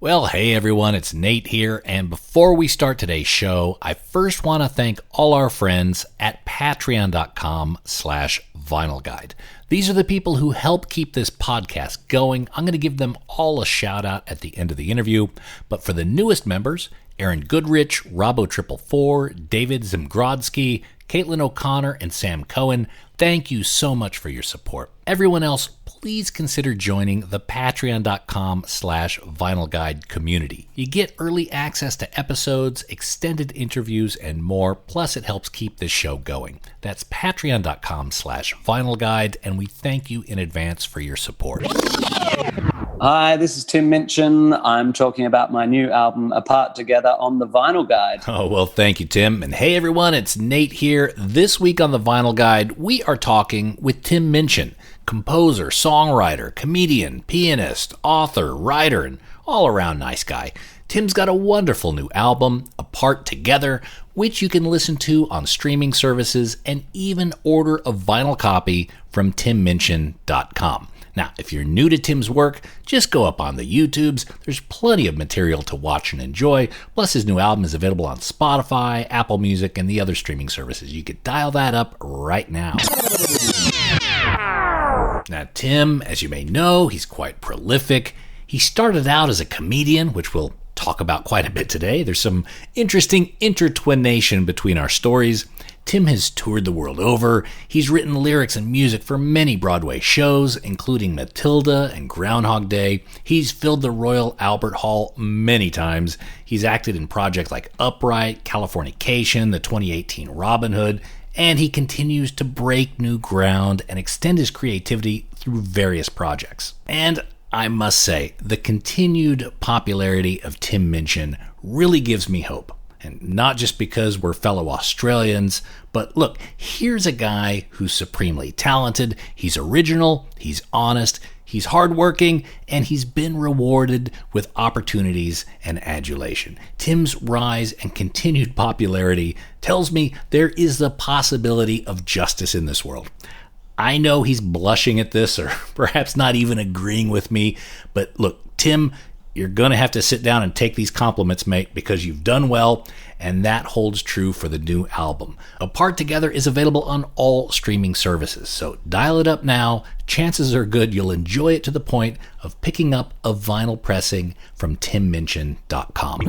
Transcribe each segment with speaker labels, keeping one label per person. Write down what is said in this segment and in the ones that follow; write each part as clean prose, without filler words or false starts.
Speaker 1: Well, hey everyone, it's Nate here, and before we start today's show, I first want to thank all our friends at patreon.com/vinylguide. These are the people who help keep this podcast going. I'm going to give them all a shout out at the end of the interview, but for the newest members, Aaron Goodrich, Robo444, David Zimgrodsky, Caitlin O'Connor, and Sam Cohen, thank you so much for your support. Everyone else, please consider joining the patreon.com/vinylguide community. You get early access to episodes, extended interviews, and more, plus it helps keep this show going. That's patreon.com/vinylguide, and we thank you in advance for your support.
Speaker 2: Hi, this is Tim Minchin. I'm talking about my new album, Apart Together, on the Vinyl Guide.
Speaker 1: Oh, well, thank you, Tim. And hey, everyone, it's Nate here. This week on the Vinyl Guide, we are talking with Tim Minchin, composer, songwriter, comedian, pianist, author, writer, and all-around nice guy. Tim's got a wonderful new album, Apart Together, which you can listen to on streaming services and even order a vinyl copy from timminchin.com. Now, if you're new to Tim's work, just go up on the YouTubes. There's plenty of material to watch and enjoy. Plus, his new album is available on Spotify, Apple Music, and the other streaming services. You could dial that up right now. Now, Tim, as you may know, he's quite prolific. He started out as a comedian, which we'll talk about quite a bit today. There's some interesting intertwination between our stories. Tim has toured the world over. He's written lyrics and music for many Broadway shows, including Matilda and Groundhog Day. He's filled the Royal Albert Hall many times. He's acted in projects like Upright, Californication, the 2018 Robin Hood, and he continues to break new ground and extend his creativity through various projects. And I must say, the continued popularity of Tim Minchin really gives me hope. And not just because we're fellow Australians, but look, here's a guy who's supremely talented, he's original, he's honest, he's hardworking, and he's been rewarded with opportunities and adulation. Tim's rise and continued popularity tells me there is the possibility of justice in this world. I know he's blushing at this, or perhaps not even agreeing with me, but look, Tim, you're going to have to sit down and take these compliments, mate, because you've done well, and that holds true for the new album. Apart Together is available on all streaming services, so dial it up now. Chances are good you'll enjoy it to the point of picking up a vinyl pressing from timminchin.com.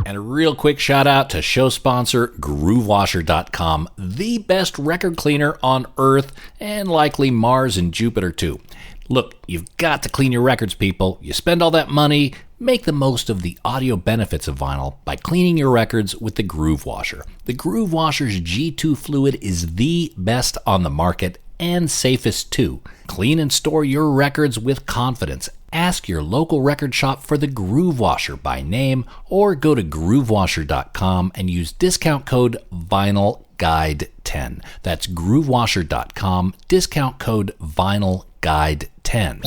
Speaker 1: And a real quick shout out to show sponsor GrooveWasher.com, the best record cleaner on Earth and likely Mars and Jupiter too. Look, you've got to clean your records, people. You spend all that money, make the most of the audio benefits of vinyl by cleaning your records with the Groove Washer. The Groove Washer's G2 fluid is the best on the market and safest too. Clean and store your records with confidence. Ask your local record shop for the Groove Washer by name or go to groovewasher.com and use discount code VinylGuide10. That's groovewasher.com, discount code VinylGuide10.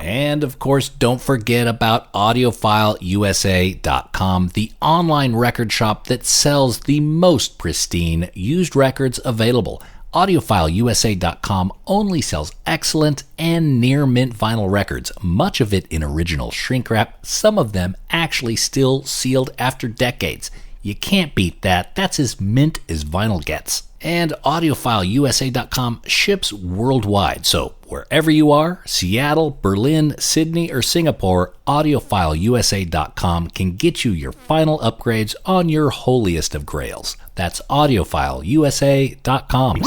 Speaker 1: And of course, don't forget about AudiophileuSA.com, the online record shop that sells the most pristine used records available. AudiophileuSA.com only sells excellent and near mint vinyl records, much of it in original shrink wrap, some of them actually still sealed after decades. You can't beat that. That's as mint as vinyl gets. And AudiophileuSA.com ships worldwide, so wherever you are, Seattle, Berlin, Sydney, or Singapore, AudiophileuSA.com can get you your final upgrades on your holiest of grails. That's AudiophileuSA.com.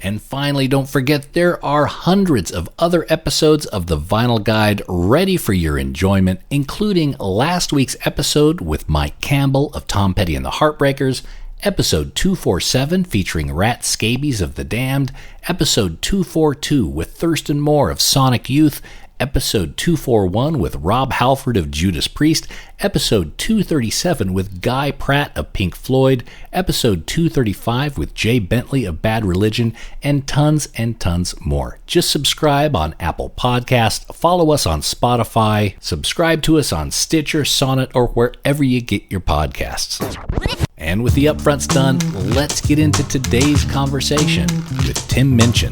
Speaker 1: And finally, don't forget there are hundreds of other episodes of the Vinyl Guide ready for your enjoyment, including last week's episode with Mike Campbell of Tom Petty and the Heartbreakers, Episode 247 featuring Rat Scabies of The Damned, Episode 242 with Thurston Moore of Sonic Youth, Episode 241 with Rob Halford of Judas Priest, Episode 237 with Guy Pratt of Pink Floyd, Episode 235 with Jay Bentley of Bad Religion, and tons more. Just subscribe on Apple Podcasts, follow us on Spotify, subscribe to us on Stitcher, Sonnet, or wherever you get your podcasts. And with the upfronts done, let's get into today's conversation with Tim Minchin.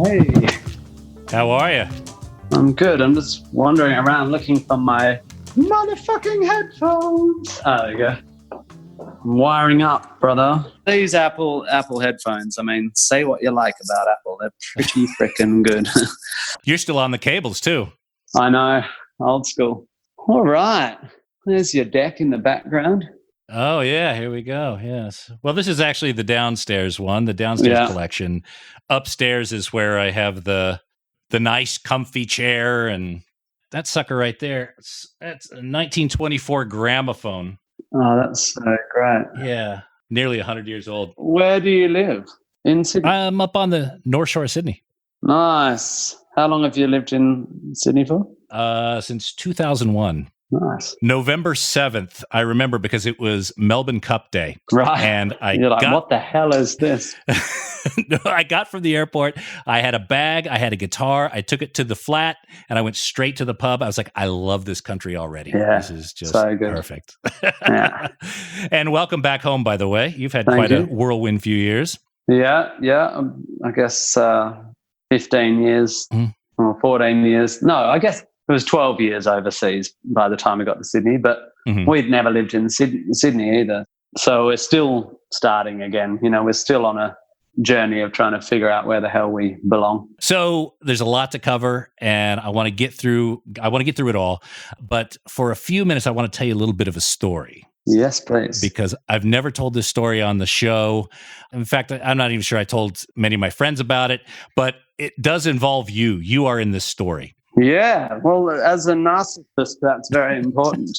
Speaker 2: Hey,
Speaker 1: How are you?
Speaker 2: I'm good. I'm just wandering around looking for my motherfucking headphones. Oh, there you go. I'm wiring up, brother. These Apple headphones, I mean, say what you like about Apple. They're pretty freaking good.
Speaker 1: You're still on the cables, too.
Speaker 2: I know. Old school. All right. There's your deck in the background.
Speaker 1: Oh, yeah. Here we go. Yes. Well, this is actually the downstairs one, the downstairs collection. Upstairs is where I have the nice, comfy chair, and that sucker right there. That's a 1924 gramophone.
Speaker 2: Oh, that's so great.
Speaker 1: Yeah. Nearly 100 years old.
Speaker 2: Where do you live? In Sydney?
Speaker 1: I'm up on the North Shore of Sydney.
Speaker 2: Nice. How long have you lived in Sydney for?
Speaker 1: Since 2001.
Speaker 2: Nice.
Speaker 1: November 7th, I remember because it was Melbourne Cup Day.
Speaker 2: Right.
Speaker 1: And
Speaker 2: You're like, what the hell is this?
Speaker 1: No, I got from the airport. I had a bag. I had a guitar. I took it to the flat and I went straight to the pub. I was like, I love this country already.
Speaker 2: Yeah,
Speaker 1: this is just
Speaker 2: so good.
Speaker 1: Perfect.
Speaker 2: Yeah.
Speaker 1: And welcome back home, by the way. You've had quite a whirlwind few years.
Speaker 2: Yeah. I guess 15 years or 14 years. No, I guess it was 12 years overseas by the time we got to Sydney, but we'd never lived in Sydney either. So we're still starting again. You know, we're still on a journey of trying to figure out where the hell we belong.
Speaker 1: So there's a lot to cover, and I want to get through it all. But for a few minutes, I want to tell you a little bit of a story.
Speaker 2: Yes, please.
Speaker 1: Because I've never told this story on the show. In fact, I'm not even sure I told many of my friends about it, but it does involve you. You are in this story.
Speaker 2: Yeah, well, as a narcissist, that's very important.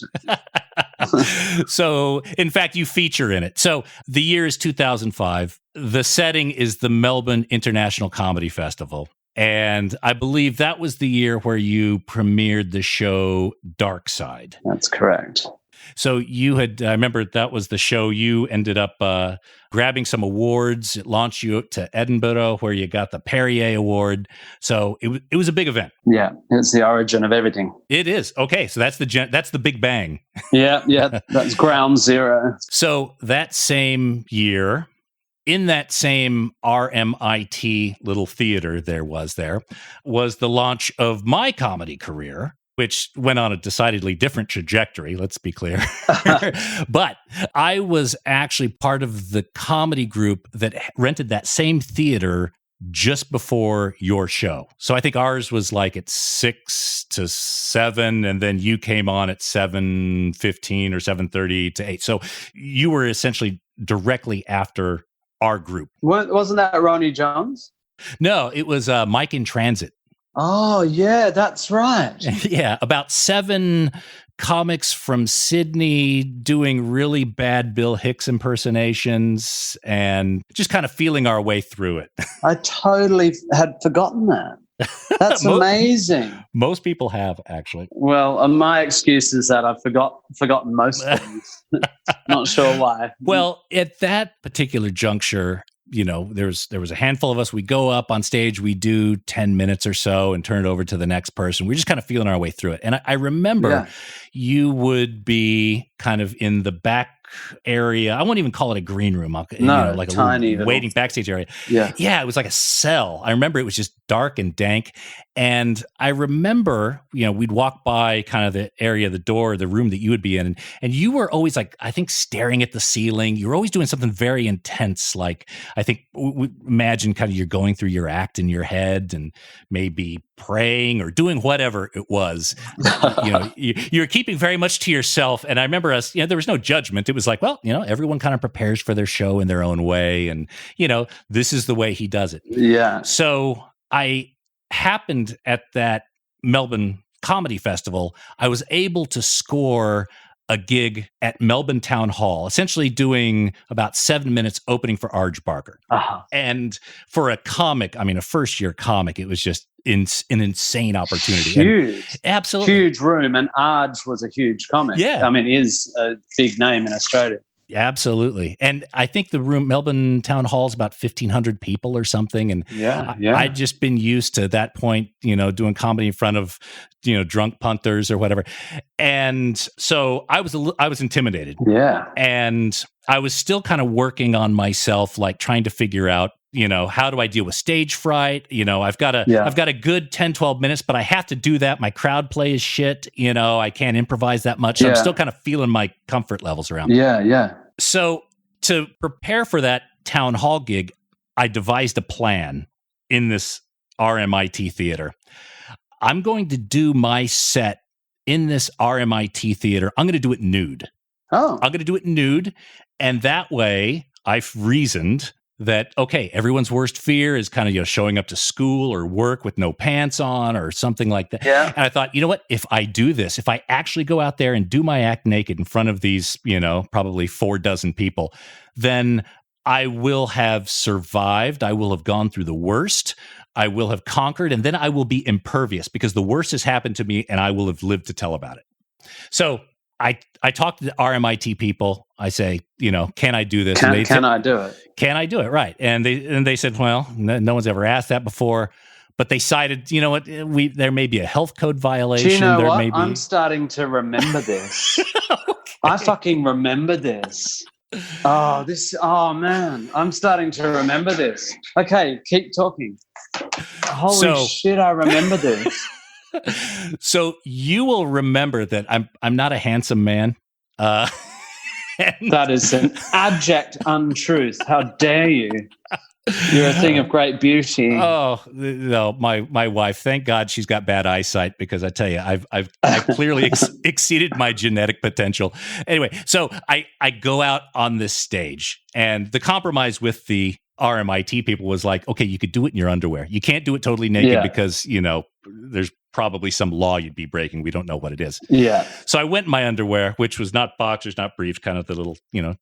Speaker 1: So, in fact, you feature in it. So, the year is 2005. The setting is the Melbourne International Comedy Festival. And I believe that was the year where you premiered the show Dark Side.
Speaker 2: That's correct.
Speaker 1: So I remember that was the show you ended up grabbing some awards. It launched you to Edinburgh where you got the Perrier Award. So it was a big event.
Speaker 2: Yeah, it's the origin of everything.
Speaker 1: It is. Okay, so that's the big bang.
Speaker 2: Yeah, that's ground zero.
Speaker 1: So that same year, in that same RMIT little theater there was the launch of my comedy career, which went on a decidedly different trajectory, let's be clear. But I was actually part of the comedy group that rented that same theater just before your show. So I think ours was like at 6 to 7, and then you came on at 7:15 or 7:30 to 8. So you were essentially directly after our group.
Speaker 2: Wasn't that Ronnie Jones?
Speaker 1: No, it was Mike in Transit.
Speaker 2: Oh, yeah, that's right.
Speaker 1: Yeah, about 7 comics from Sydney doing really bad Bill Hicks impersonations and just kind of feeling our way through it.
Speaker 2: I totally had forgotten that. That's amazing.
Speaker 1: Most people have, actually.
Speaker 2: Well, my excuse is that I've forgotten most things. Not sure why.
Speaker 1: Well, at that particular juncture, you know, there was a handful of us. We go up on stage, we do 10 minutes or so and turn it over to the next person. We're just kind of feeling our way through it. And I remember you would be kind of in the back area. I won't even call it a green room. Like
Speaker 2: tiny
Speaker 1: a waiting backstage area.
Speaker 2: Yeah,
Speaker 1: it was like a cell. I remember it was just dark and dank. And I remember, we'd walk by kind of the area, the door, the room that you would be in. And you were always like, I think, staring at the ceiling. You were always doing something very intense. Like, I think, imagine kind of you're going through your act in your head and maybe praying or doing whatever it was. You're keeping very much to yourself. And I remember us, there was no judgment. It was like, well, everyone kind of prepares for their show in their own way. And, this is the way he does it.
Speaker 2: Yeah.
Speaker 1: So I happened at that Melbourne Comedy Festival. I was able to score a gig at Melbourne Town Hall, essentially doing about 7 minutes opening for Arj Barker.
Speaker 2: Uh-huh.
Speaker 1: And for a comic, a first-year comic, it was just an insane opportunity.
Speaker 2: Huge.
Speaker 1: Absolutely.
Speaker 2: Huge room. And Arj was a huge comic.
Speaker 1: Yeah.
Speaker 2: He is a big name in Australia.
Speaker 1: Absolutely. And I think the room, Melbourne Town Hall, is about 1,500 people or something. And I'd just been used to that point, doing comedy in front of, drunk punters or whatever. And so I was intimidated.
Speaker 2: Yeah.
Speaker 1: And I was still kind of working on myself, like trying to figure out, how do I deal with stage fright? I've got a good 10, 12 minutes, but I have to do that. My crowd play is shit. I can't improvise that much. So I'm still kind of feeling my comfort levels around.
Speaker 2: Yeah.
Speaker 1: So to prepare for that town hall gig, I devised a plan in this RMIT theater. I'm going to do my set in this RMIT theater. I'm going to do it nude.
Speaker 2: Oh.
Speaker 1: I'm going to do it nude. And that way I've reasoned that, okay, everyone's worst fear is kind of, showing up to school or work with no pants on or something like that.
Speaker 2: Yeah.
Speaker 1: And I thought, you know what, if I do this, if I actually go out there and do my act naked in front of these, probably 4 dozen people, then I will have survived. I will have gone through the worst. I will have conquered, and then I will be impervious because the worst has happened to me and I will have lived to tell about it. So I talk to the RMIT people. I say, can I do this?
Speaker 2: Can I do it?
Speaker 1: Can I do it? Right. And they said, well, no one's ever asked that before. But they cited, you know what, there may be a health code violation.
Speaker 2: Do you know
Speaker 1: there
Speaker 2: what?
Speaker 1: May be...
Speaker 2: I'm starting to remember this.
Speaker 1: Okay.
Speaker 2: I fucking remember this. Oh man, I'm starting to remember this. Okay, keep talking. Holy shit, I remember this.
Speaker 1: So you will remember that I'm not a handsome man.
Speaker 2: That is an abject untruth. How dare you? You're a thing of great beauty.
Speaker 1: Oh no, my wife. Thank God she's got bad eyesight, because I tell you, I've clearly exceeded my genetic potential. Anyway, so I go out on this stage, and the compromise with the RMIT people was like, okay, you could do it in your underwear. You can't do it totally naked because there's probably some law you'd be breaking. We don't know what it is.
Speaker 2: Yeah.
Speaker 1: So I went in my underwear, which was not boxers, not briefs, kind of the little,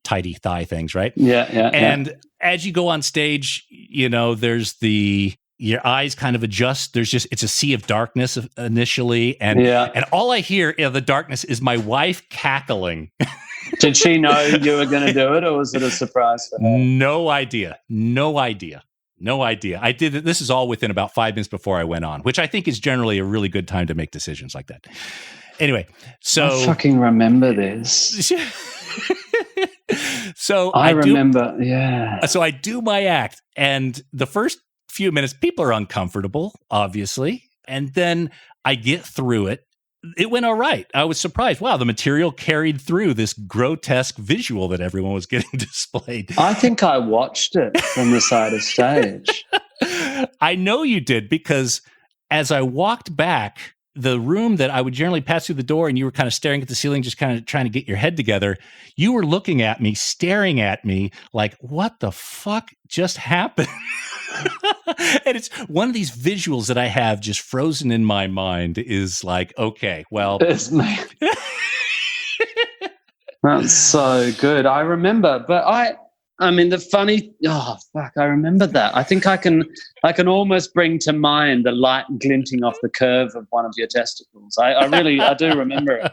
Speaker 1: tidy thigh things, right?
Speaker 2: Yeah.
Speaker 1: And as you go on stage, there's your eyes kind of adjust. It's a sea of darkness initially. And all I hear in the darkness is my wife cackling.
Speaker 2: Did she know you were going to do it, or was it a surprise for her?
Speaker 1: No idea. I did it. This is all within about 5 minutes before I went on, which I think is generally a really good time to make decisions like that. Anyway, so
Speaker 2: I fucking remember this.
Speaker 1: So
Speaker 2: I remember.
Speaker 1: So I do my act, and the first few minutes, people are uncomfortable, obviously, and then I get through it. It went all right. I was surprised. Wow, the material carried through this grotesque visual that everyone was getting displayed.
Speaker 2: I think I watched it from the side of stage.
Speaker 1: I know you did, because as I walked back, the room that I would generally pass through the door and you were kind of staring at the ceiling, just kind of trying to get your head together, you were looking at me, staring at me like, what the fuck just happened? And it's one of these visuals that I have just frozen in my mind is like, okay, well.
Speaker 2: That's so good. I remember, but I mean, I remember that. I think I can almost bring to mind the light glinting off the curve of one of your testicles. I do remember it.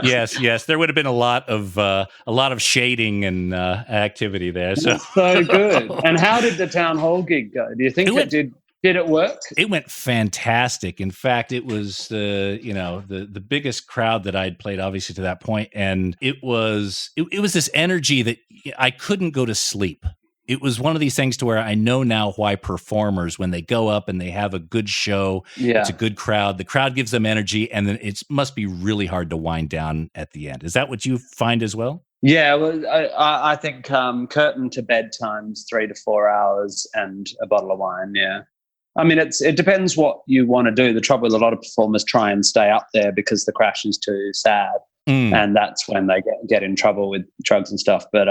Speaker 1: Yes. There would have been a lot of shading and activity there. So
Speaker 2: good. And how did the town hall gig go? Do you think Did it work?
Speaker 1: It went fantastic. In fact, it was the biggest crowd that I'd played, obviously, to that point, and it was this energy that I couldn't go to sleep. It was one of these things to where I know now why performers, when they go up and they have a good show, it's a good crowd. The crowd gives them energy, and then it must be really hard to wind down at the end. Is that what you find as well?
Speaker 2: Yeah, well, I think curtain to bedtime's 3 to 4 hours and a bottle of wine. Yeah. I mean, it depends what you want to do. The trouble with a lot of performers try and stay up there because the crash is too sad, and that's when they get in trouble with drugs and stuff. But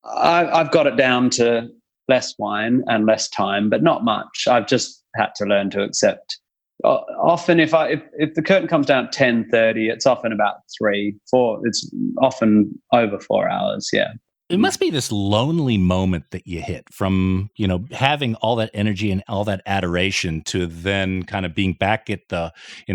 Speaker 2: I've got it down to less wine and less time, but not much. I've just had to learn to accept. Often, if the curtain comes down at 10:30, it's often about 3, 4. It's often over 4 hours. Yeah.
Speaker 1: It must be this lonely moment that you hit from, having all that energy and all that adoration to then kind of being back in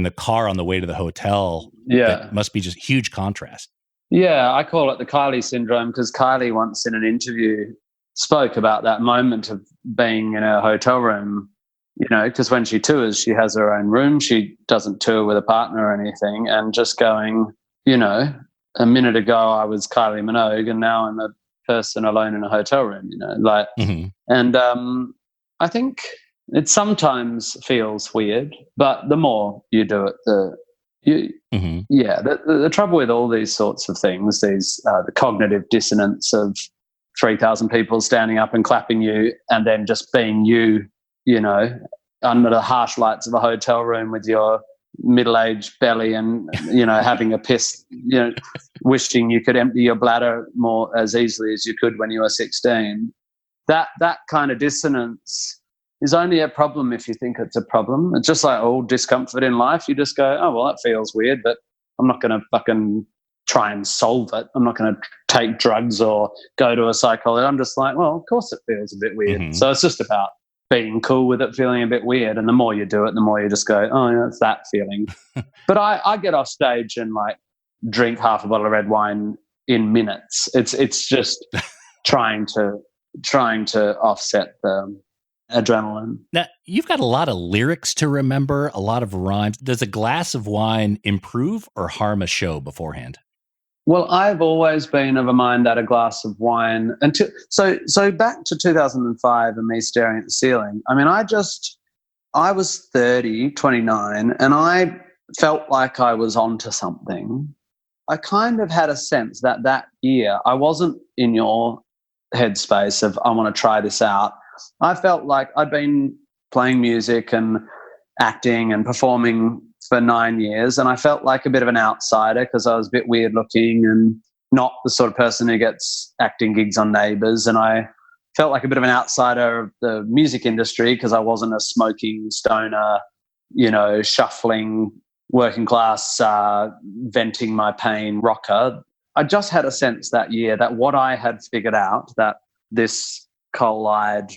Speaker 1: the car on the way to the hotel.
Speaker 2: Yeah.
Speaker 1: It must be just huge contrast.
Speaker 2: Yeah, I call it the Kylie syndrome, because Kylie once in an interview spoke about that moment of being in a hotel room, because when she tours, she has her own room. She doesn't tour with a partner or anything, and just going, a minute ago I was Kylie Minogue and now I'm a person alone in a hotel room, and I think it sometimes feels weird, but the more you do it, the trouble with all these sorts of things, the cognitive dissonance of 3,000 people standing up and clapping you and then just being you, under the harsh lights of a hotel room with your middle-aged belly and, having a piss, wishing you could empty your bladder more as easily as you could when you were 16. That kind of dissonance is only a problem if you think it's a problem. It's just like all discomfort in life. You just go, oh, well, that feels weird, but I'm not going to fucking try and solve it. I'm not going to take drugs or go to a psychologist. I'm just like, well, of course it feels a bit weird. Mm-hmm. So it's just about being cool with it feeling a bit weird. And the more you do it, the more you just go, oh, yeah, it's that feeling. But I get off stage and like drink half a bottle of red wine in minutes. It's just trying to offset the adrenaline.
Speaker 1: Now, you've got a lot of lyrics to remember, a lot of rhymes. Does a glass of wine improve or harm a show beforehand?
Speaker 2: Well, I've always been of a mind that a glass of wine, so back to 2005 and me staring at the ceiling. I mean, I was 29, and I felt like I was onto something. I kind of had a sense that year I wasn't in your headspace of I want to try this out. I felt like I'd been playing music and acting and performing for 9 years, and I felt like a bit of an outsider because I was a bit weird looking and not the sort of person who gets acting gigs on Neighbours, and I felt like a bit of an outsider of the music industry because I wasn't a smoking stoner, shuffling working class, venting my pain rocker. I just had a sense that year that what I had figured out, that this coal-eyed,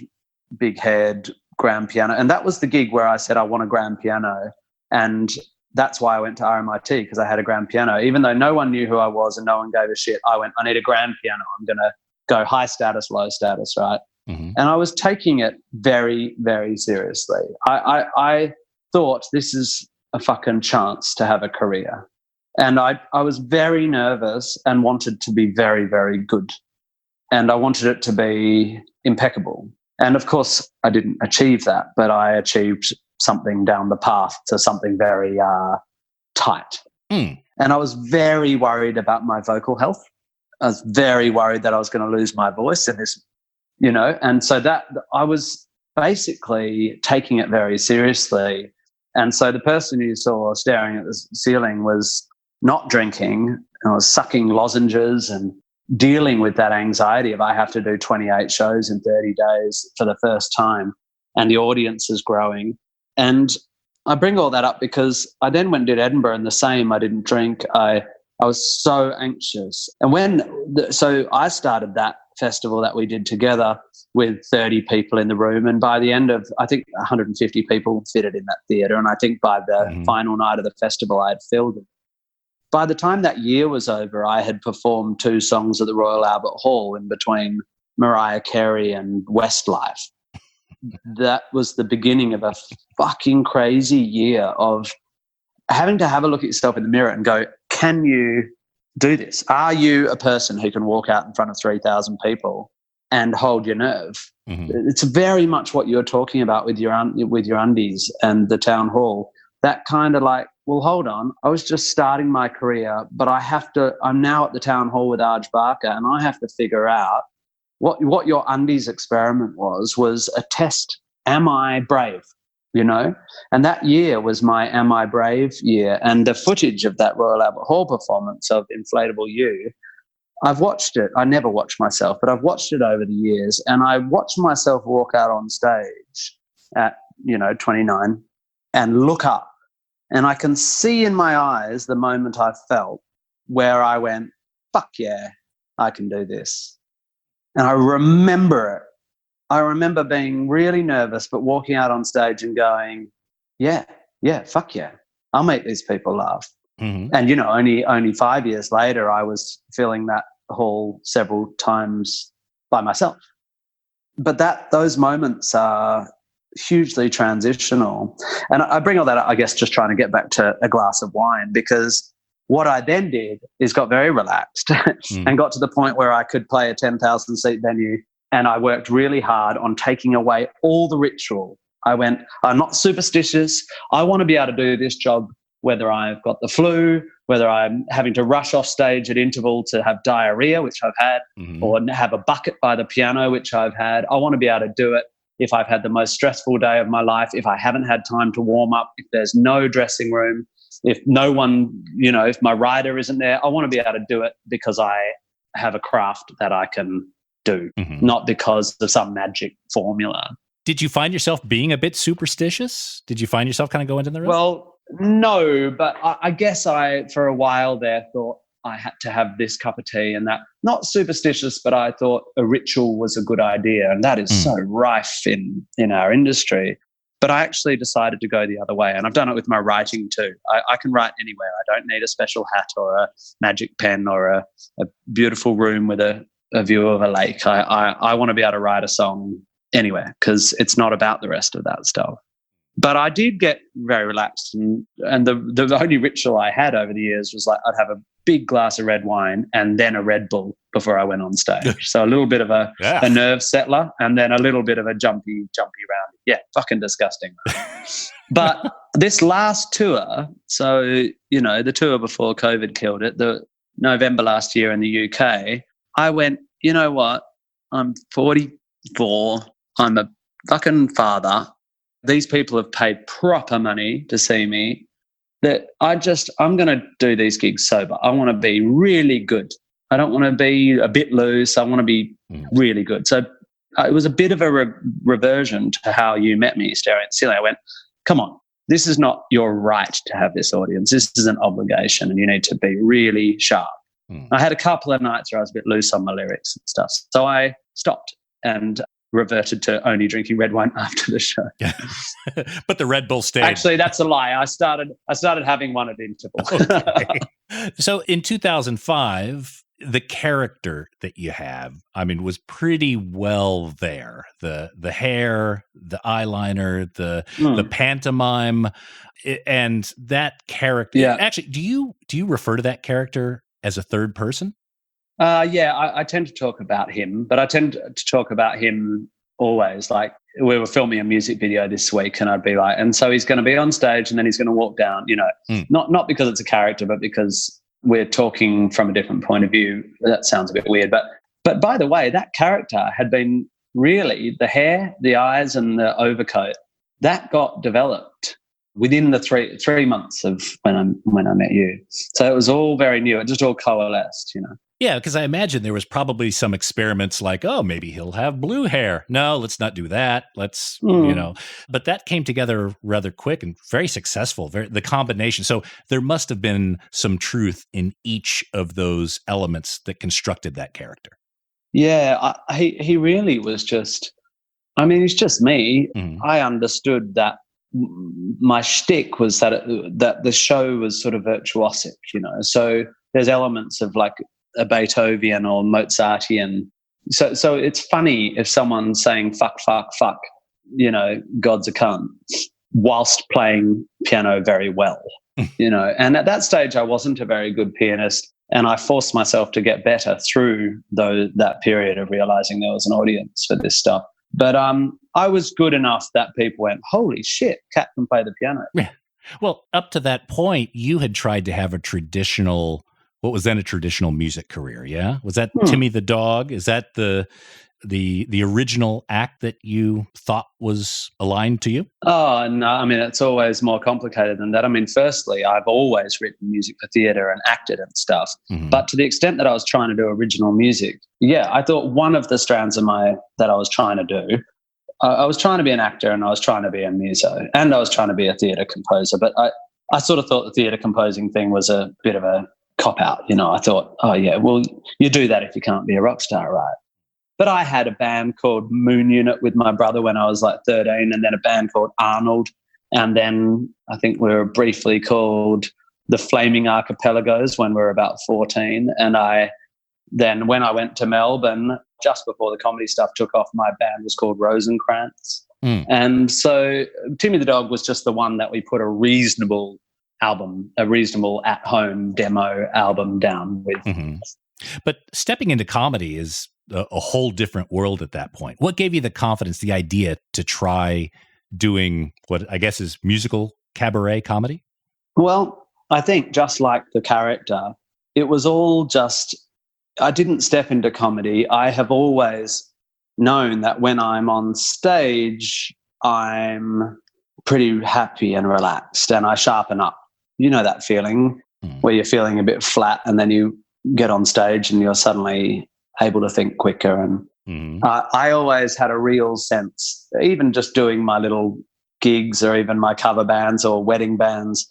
Speaker 2: big head grand piano, and that was the gig where I said I want a grand piano, and that's why I went to RMIT, because I had a grand piano. Even though no one knew who I was and no one gave a shit, I went, I need a grand piano. I'm going to go high status, low status, right? Mm-hmm. And I was taking it very, very seriously. I thought this is a fucking chance to have a career. And I was very nervous and wanted to be very, very good. And I wanted it to be impeccable. And of course, I didn't achieve that, but I achieved something down the path to something very tight. Mm. And I was very worried about my vocal health. I was very worried that I was going to lose my voice in this, and so that I was basically taking it very seriously. And so the person you saw staring at the ceiling was not drinking. I was sucking lozenges and dealing with that anxiety of I have to do 28 shows in 30 days for the first time, and the audience is growing. And I bring all that up because I then went and did Edinburgh, and the same. I didn't drink. I was so anxious. And so I started that festival that we did together with 30 people in the room, and by the end of, I think 150 people fitted in that theatre, and I think by the final night of the festival I had filled it. By the time that year was over, I had performed 2 songs at the Royal Albert Hall in between Mariah Carey and Westlife. That was the beginning of a fucking crazy year of having to have a look at yourself in the mirror and go, can you do this? Are you a person who can walk out in front of 3,000 people and hold your nerve? Mm-hmm. It's very much what you're talking about with your undies and the town hall. That kind of like, well, hold on, I was just starting my career, but I'm now at the town hall with Arj Barker, and I have to figure out what your undies experiment was a test. Am I brave? And that year was my Am I Brave year. And the footage of that Royal Albert Hall performance of Inflatable You, I've watched it. I never watched myself, but I've watched it over the years. And I watched myself walk out on stage at, 29 and look up. And I can see in my eyes the moment I felt where I went, fuck yeah, I can do this. And I remember it. I remember being really nervous, but walking out on stage and going, yeah, fuck yeah, I'll make these people laugh. Mm-hmm. And, only 5 years later, I was filling that hall several times by myself. But those moments are hugely transitional. And I bring all that up, I guess, just trying to get back to a glass of wine, because what I then did is got very relaxed and got to the point where I could play a 10,000 seat venue, and I worked really hard on taking away all the ritual. I went, I'm not superstitious. I want to be able to do this job whether I've got the flu, whether I'm having to rush off stage at interval to have diarrhea, which I've had, or have a bucket by the piano, which I've had. I want to be able to do it if I've had the most stressful day of my life, if I haven't had time to warm up, if there's no dressing room, if no one, if my rider isn't there. I want to be able to do it because I have a craft that I can do, not because of some magic formula.
Speaker 1: Did you find yourself being a bit superstitious? Did you find yourself kind of going into the room?
Speaker 2: Well, no, but I guess for a while there, thought I had to have this cup of tea and that. Not superstitious, but I thought a ritual was a good idea. And that is so rife in our industry. But I actually decided to go the other way. And I've done it with my writing too. I can write anywhere. I don't need a special hat or a magic pen or a beautiful room with a view of a lake. I want to be able to write a song anywhere because it's not about the rest of that stuff. But I did get very relaxed, and the only ritual I had over the years was like I'd have a big glass of red wine and then a Red Bull before I went on stage. So a little bit of a nerve settler and then a little bit of a jumpy round. Yeah, fucking disgusting. But this last tour, so, the tour before COVID killed it, the November last year in the UK, I went, you know what? I'm 44. I'm a fucking father. These people have paid proper money to see me, that I'm going to do these gigs sober. I want to be really good. I don't want to be a bit loose. I want to be really good. So it was a bit of a reversion to how you met me, staring at the ceiling. I went, come on, this is not your right to have this audience. This is an obligation and you need to be really sharp. I had a couple of nights where I was a bit loose on my lyrics and stuff. So I stopped and reverted to only drinking red wine after the show.
Speaker 1: But the Red Bull stayed.
Speaker 2: Actually, that's a lie. I started having one at interval.
Speaker 1: Okay. So in 2005, the character that you have, was pretty well there. The hair, the eyeliner, the pantomime, and that character.
Speaker 2: Yeah.
Speaker 1: Actually, do you refer to that character as a third person?
Speaker 2: I tend to talk about him, but I tend to talk about him always. Like we were filming a music video this week and I'd be like, and so he's going to be on stage and then he's going to walk down, not because it's a character, but because we're talking from a different point of view. That sounds a bit weird, but by the way, that character had been really the hair, the eyes and the overcoat that got developed within the three months of when I met you. So it was all very new. It just all coalesced,
Speaker 1: Yeah, because I imagine there was probably some experiments like, oh, maybe he'll have blue hair. No, let's not do that. Let's, But that came together rather quick and very successful, the combination. So there must have been some truth in each of those elements that constructed that character.
Speaker 2: Yeah, he really was just, he's just me. I understood that my shtick was that the show was sort of virtuosic, So there's elements of like a Beethoven or Mozartian. So it's funny if someone's saying fuck, God's a cunt, whilst playing piano very well, And at that stage, I wasn't a very good pianist, and I forced myself to get better through that period of realizing there was an audience for this stuff. But I was good enough that people went, holy shit, Cat can play the piano.
Speaker 1: Yeah. Well, up to that point, you had tried to have what was then a traditional music career, yeah? Was that Timmy the Dog? Is that the original act that you thought was aligned to you?
Speaker 2: Oh, no. It's always more complicated than that. Firstly, I've always written music for theatre and acted and stuff. But to the extent that I was trying to do original music, I thought one of the strands of that I was trying to do, I was trying to be an actor and I was trying to be a muso and I was trying to be a theatre composer. But I sort of thought the theatre composing thing was a bit of a cop-out. I thought, oh, yeah, well, you do that if you can't be a rock star, right? But I had a band called Moon Unit with my brother when I was like 13, and then a band called Arnold. And then I think we were briefly called the Flaming Archipelagos when we were about 14. And when I went to Melbourne, just before the comedy stuff took off, my band was called Rosencrantz. And so Timmy the Dog was just the one that we put a reasonable album, a reasonable at-home demo album down with.
Speaker 1: Mm-hmm. But stepping into comedy is a whole different world at that point. What gave you the confidence, the idea to try doing what I guess is musical cabaret comedy?
Speaker 2: Well, I think just like the character, it was all just, I didn't step into comedy. I have always known that when I'm on stage, I'm pretty happy and relaxed and I sharpen up. You know that feeling where you're feeling a bit flat and then you get on stage and you're suddenly able to think quicker. And I always had a real sense, even just doing my little gigs or even my cover bands or wedding bands,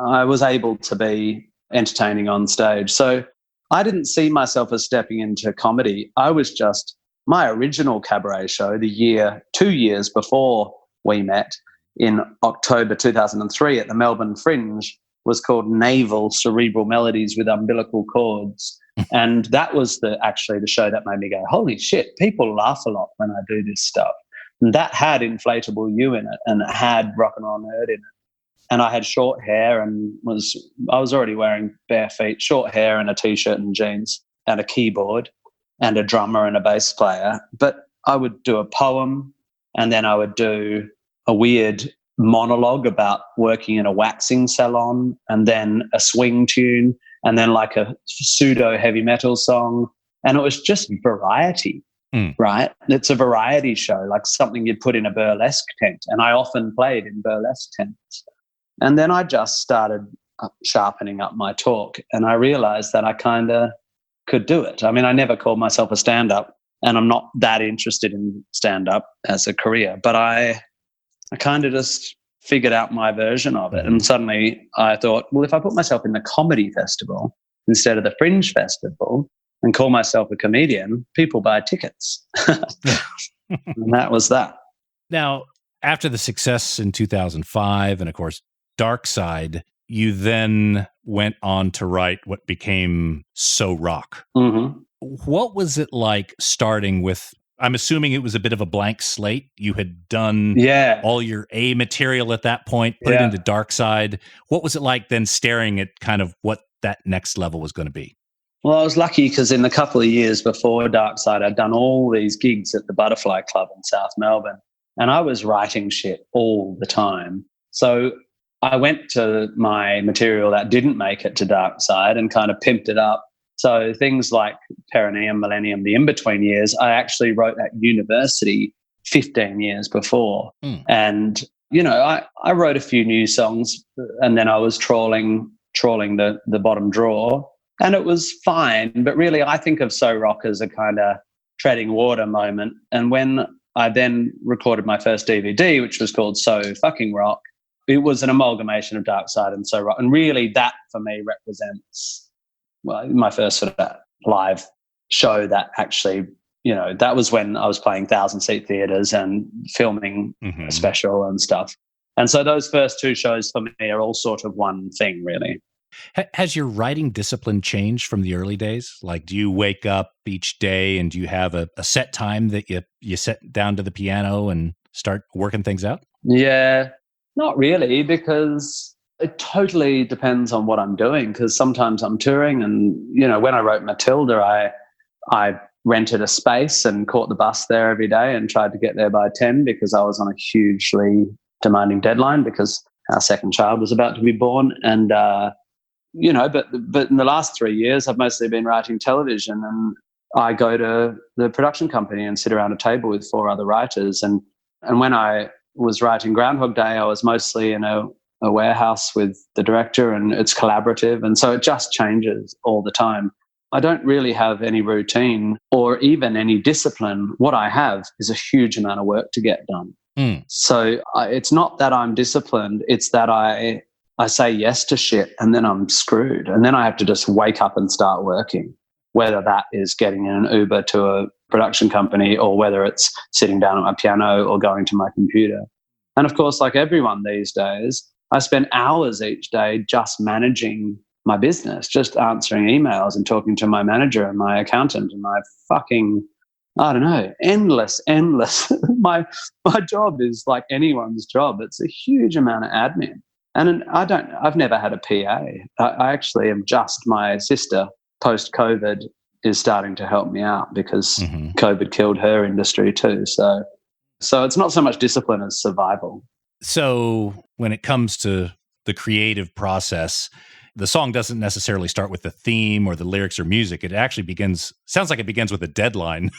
Speaker 2: I was able to be entertaining on stage. So I didn't see myself as stepping into comedy. I was just, my original cabaret show, 2 years before we met in October 2003 at the Melbourne Fringe, was called Naval Cerebral Melodies with Umbilical Chords. And that was actually the show that made me go, holy shit, people laugh a lot when I do this stuff. And that had Inflatable You in it, and it had Rock and Roll Nerd in it. And I had short hair and I was already wearing bare feet, short hair and a T-shirt and jeans and a keyboard and a drummer and a bass player. But I would do a poem and then I would do a weird monologue about working in a waxing salon and then a swing tune and then like a pseudo heavy metal song. And it was just variety, right? It's a variety show, like something you'd put in a burlesque tent. And I often played in burlesque tents. And then I just started sharpening up my talk and I realized that I kind of could do it. I mean, I never called myself a stand-up and I'm not that interested in stand-up as a career, but I kind of just figured out my version of it. And suddenly I thought, well, if I put myself in the comedy festival instead of the Fringe Festival and call myself a comedian, people buy tickets. And that was that.
Speaker 1: Now, after the success in 2005 and, of course, Dark Side, you then went on to write what became So Rock. What was it like starting with, I'm assuming it was a bit of a blank slate. You had done all your A material at that point, put it into Dark Side. What was it like then staring at kind of what that next level was going to be?
Speaker 2: Well, I was lucky because in the couple of years before Dark Side, I'd done all these gigs at the Butterfly Club in South Melbourne, and I was writing shit all the time. So I went to my material that didn't make it to Dark Side and kind of pimped it up. So things like Perineum, Millennium, the in-between years, I actually wrote at university 15 years before. And, you know, I wrote a few new songs and then I was trawling the bottom drawer and it was fine. But really, I think of So Rock as a kind of treading water moment. And when I then recorded my first DVD, which was called So Fucking Rock, it was an amalgamation of Dark Side and So Rock. And really that for me represents, well, my first sort of live show that actually, you know, that was when I was playing 1,000-seat theatres and filming a special and stuff. And so those first two shows for me are all sort of one thing, really.
Speaker 1: Has your writing discipline changed from the early days? Like, do you wake up each day and do you have a set time that you sit down to the piano and start working things out?
Speaker 2: Yeah, not really, because it totally depends on what I'm doing, because sometimes I'm touring and, you know, when I wrote Matilda, I rented a space and caught the bus there every day and tried to get there by 10 because I was on a hugely demanding deadline because our second child was about to be born. And, you know, but in the last 3 years, I've mostly been writing television and I go to the production company and sit around a table with 4 other writers. And when I was writing Groundhog Day, I was mostly in a warehouse with the director and it's collaborative. And so it just changes all the time. I don't really have any routine or even any discipline. What I have is a huge amount of work to get done. So it's not that I'm disciplined. It's that I say yes to shit and then I'm screwed. And then I have to just wake up and start working, whether that is getting in an Uber to a production company or whether it's sitting down at my piano or going to my computer. And of course, like everyone these days, I spend hours each day just managing my business, just answering emails and talking to my manager and my accountant and my fucking, I don't know, endless. My job is like anyone's job. It's a huge amount of admin. And I've never had a PA. I actually am just my sister post-COVID is starting to help me out because COVID killed her industry too. So it's not so much discipline as survival.
Speaker 1: So when it comes to the creative process, the song doesn't necessarily start with the theme or the lyrics or music. It actually sounds like it begins with a deadline.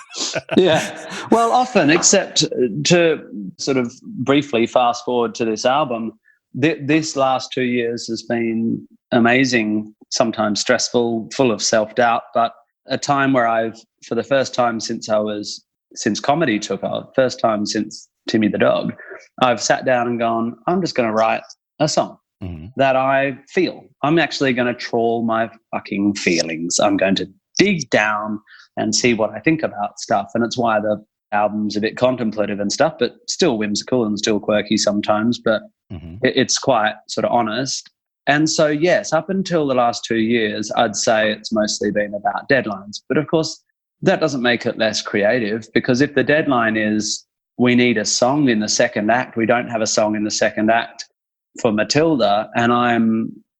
Speaker 2: Yeah. Well, often, except to sort of briefly fast forward to this album, this last 2 years has been amazing, sometimes stressful, full of self-doubt, but a time where for the first time since comedy took off, first time since Timmy the Dog, I've sat down and gone, I'm just going to write a song that I feel. I'm actually going to trawl my fucking feelings. I'm going to dig down and see what I think about stuff. And it's why the album's a bit contemplative and stuff, but still whimsical and still quirky sometimes, but it's quite sort of honest. And so, yes, up until the last 2 years, I'd say it's mostly been about deadlines. But of course, that doesn't make it less creative, because if the deadline is we need a song in the second act, we don't have a song in the second act for Matilda, and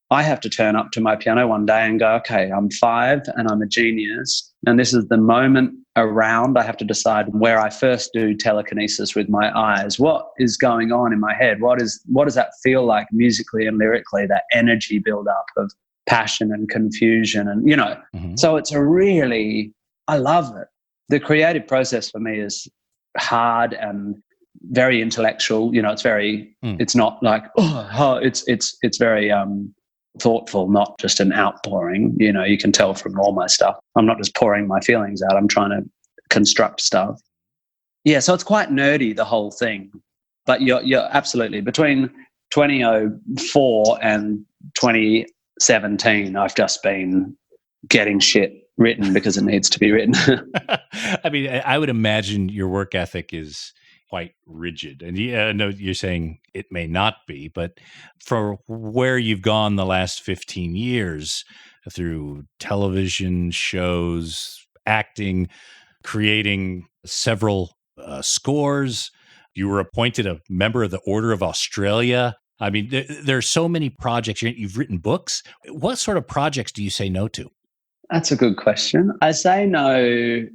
Speaker 2: I have to turn up to my piano one day and go, okay, I'm 5 and I'm a genius, and this is the moment around. I have to decide where I first do telekinesis with my eyes. What is going on in my head? What does that feel like musically and lyrically, that energy build up of passion and confusion and, so it's I love it. The creative process for me is hard and very intellectual. It's very, it's not like, it's very, thoughtful, not just an outpouring. You can tell from all my stuff, I'm not just pouring my feelings out, I'm trying to construct stuff. Yeah, so it's quite nerdy, the whole thing. But you're absolutely, between 2004 and 2017, I've just been getting shit written because it needs to be written.
Speaker 1: I mean, I would imagine your work ethic is quite rigid. And no, you're saying it may not be, but for where you've gone the last 15 years through television shows, acting, creating several scores, you were appointed a member of the Order of Australia. I mean, there are so many projects. You've written books. What sort of projects do you say no to?
Speaker 2: That's a good question. I say no.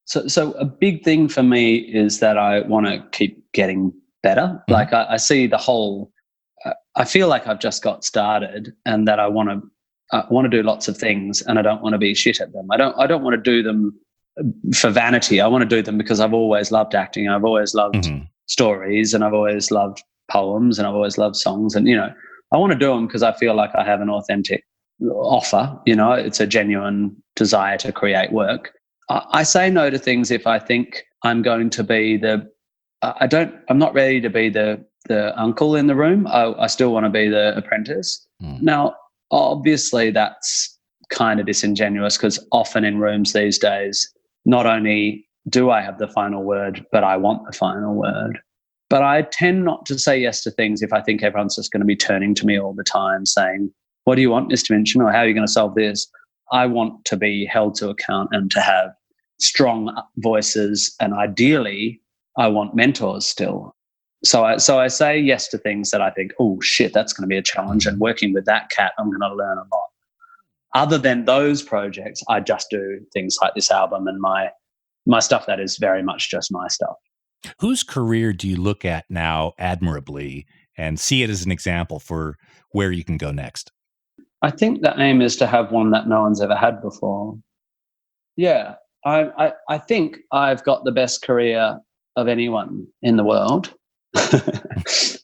Speaker 2: So a big thing for me is that I want to keep getting better. Like I see the whole, I feel like I've just got started, and that I want to do lots of things, and I don't want to be shit at them. I don't want to do them for vanity. I want to do them because I've always loved acting. I've always loved stories, and I've always loved poems, and I've always loved songs. And, I want to do them because I feel like I have an authentic offer. It's a genuine desire to create work. I say no to things if I think I'm going to be I'm not ready to be the uncle in the room. I still want to be the apprentice. Now, obviously that's kind of disingenuous, because often in rooms these days, not only do I have the final word, but I want the final word. But I tend not to say yes to things if I think everyone's just going to be turning to me all the time saying, what do you want, Mr. Minchin, or how are you going to solve this? I want to be held to account and to have strong voices, and ideally I want mentors still. So I say yes to things that I think, oh shit, that's going to be a challenge, and working with that cat, I'm going to learn a lot. Other than those projects, I just do things like this album and my stuff that is very much just my stuff.
Speaker 1: Whose career do you look at now admirably and see it as an example for where you can go next?
Speaker 2: I think the aim is to have one that no one's ever had before. Yeah, I think I've got the best career of anyone in the world.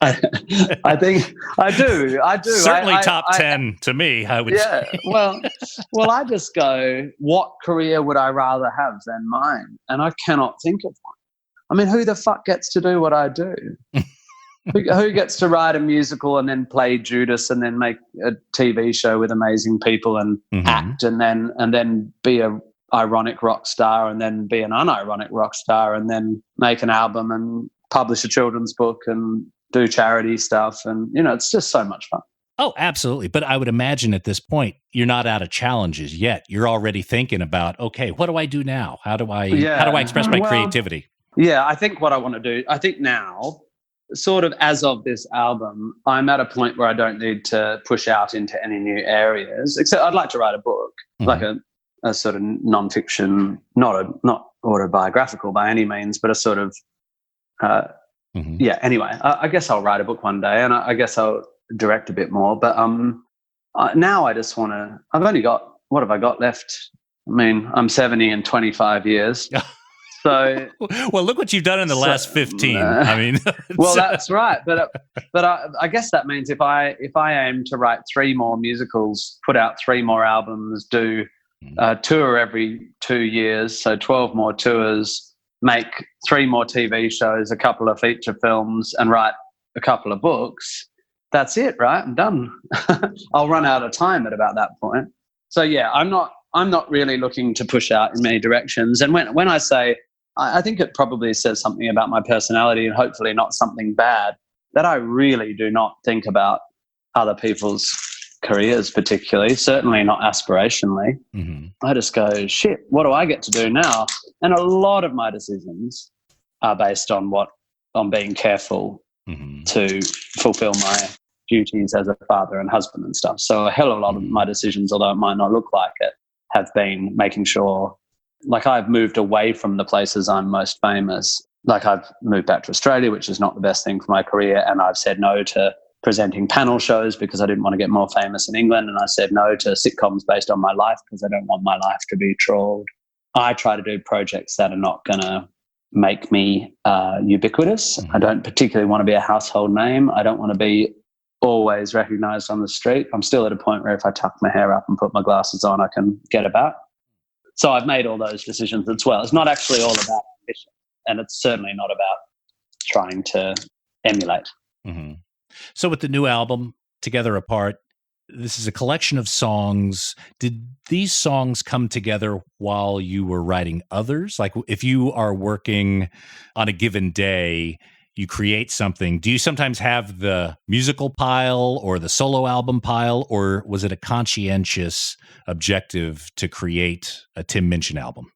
Speaker 2: I think I do.
Speaker 1: Certainly top 10 to me, I would say.
Speaker 2: Well, I just go, what career would I rather have than mine? And I cannot think of one. I mean, who the fuck gets to do what I do? Who gets to write a musical and then play Judas and then make a TV show with amazing people and act and then be a ironic rock star and then be an unironic rock star and then make an album and publish a children's book and do charity stuff, and it's just so much fun.
Speaker 1: Oh, absolutely. But I would imagine at this point you're not out of challenges yet. You're already thinking about, okay, what do I do now? How do I express my creativity?
Speaker 2: Yeah, I think what I want to do, I think now sort of as of this album, I'm at a point where I don't need to push out into any new areas, except I'd like to write a book, like a sort of nonfiction, not autobiographical by any means, but a sort of, anyway, I guess I'll write a book one day, and I guess I'll direct a bit more. But now I just want to, I've only got, what have I got left? I mean, I'm 70 in 25 years. So,
Speaker 1: well, look what you've done in the last 15. I mean,
Speaker 2: well, that's right. But I guess that means if I aim to write 3 more musicals, put out 3 more albums, do a tour every 2 years, so 12 more tours, make 3 more TV shows, a couple of feature films, and write a couple of books, that's it, right? I'm done. I'll run out of time at about that point. So yeah, I'm not really looking to push out in many directions. And when I say, I think it probably says something about my personality, and hopefully not something bad, that I really do not think about other people's careers particularly, certainly not aspirationally. I just go, shit, what do I get to do now? And a lot of my decisions are based on being careful to fulfill my duties as a father and husband and stuff. So a hell of a lot of my decisions, although it might not look like it, have been making sure, like I've moved away from the places I'm most famous. Like I've moved back to Australia, which is not the best thing for my career. And I've said no to presenting panel shows because I didn't want to get more famous in England. And I said no to sitcoms based on my life because I don't want my life to be trawled. I try to do projects that are not going to make me ubiquitous. I don't particularly want to be a household name. I don't want to be always recognized on the street. I'm still at a point where if I tuck my hair up and put my glasses on, I can get about. So I've made all those decisions as well. It's not actually all about ambition, and it's certainly not about trying to emulate.
Speaker 1: So with the new album, Together Apart, this is a collection of songs. Did these songs come together while you were writing others? Like if you are working on a given day, you create something. Do you sometimes have the musical pile or the solo album pile, or was it a conscientious objective to create a Tim Minchin album?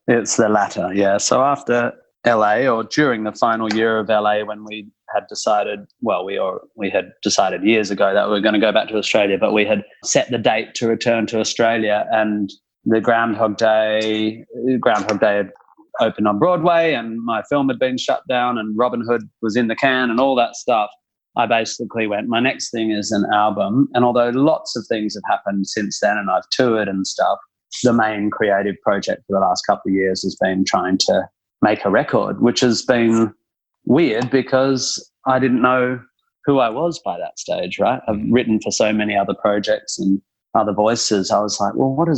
Speaker 2: It's the latter, yeah. So after LA, or during the final year of LA, when we had decided, well, we had decided years ago that we were going to go back to Australia, but we had set the date to return to Australia, and the Groundhog Day had opened on Broadway, and my film had been shut down, and Robin Hood was in the can, and all that stuff. I basically went, my next thing is an album. And although lots of things have happened since then, and I've toured and stuff, the main creative project for the last couple of years has been trying to make a record, which has been weird because I didn't know who I was by that stage, right? I've written for so many other projects and other voices. I was like, well, what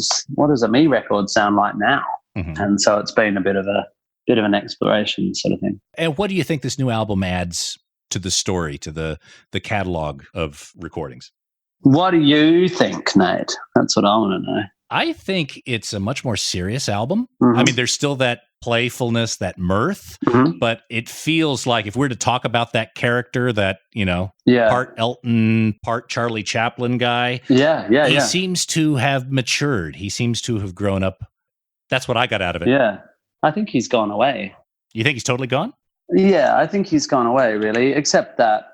Speaker 2: does a me record sound like now? And so it's been a bit of an exploration sort of thing.
Speaker 1: And what do you think this new album adds to the story, to the catalog of recordings?
Speaker 2: What do you think, Nate? That's what I want to know.
Speaker 1: I think it's a much more serious album. I mean, there's still that playfulness, that mirth, but it feels like if we're to talk about that character, that, part Elton, part Charlie Chaplin guy, he seems to have matured. He seems to have grown up. That's what I got out of it.
Speaker 2: Yeah. I think he's gone away.
Speaker 1: You think he's totally gone?
Speaker 2: Yeah, I think he's gone away, really, except that,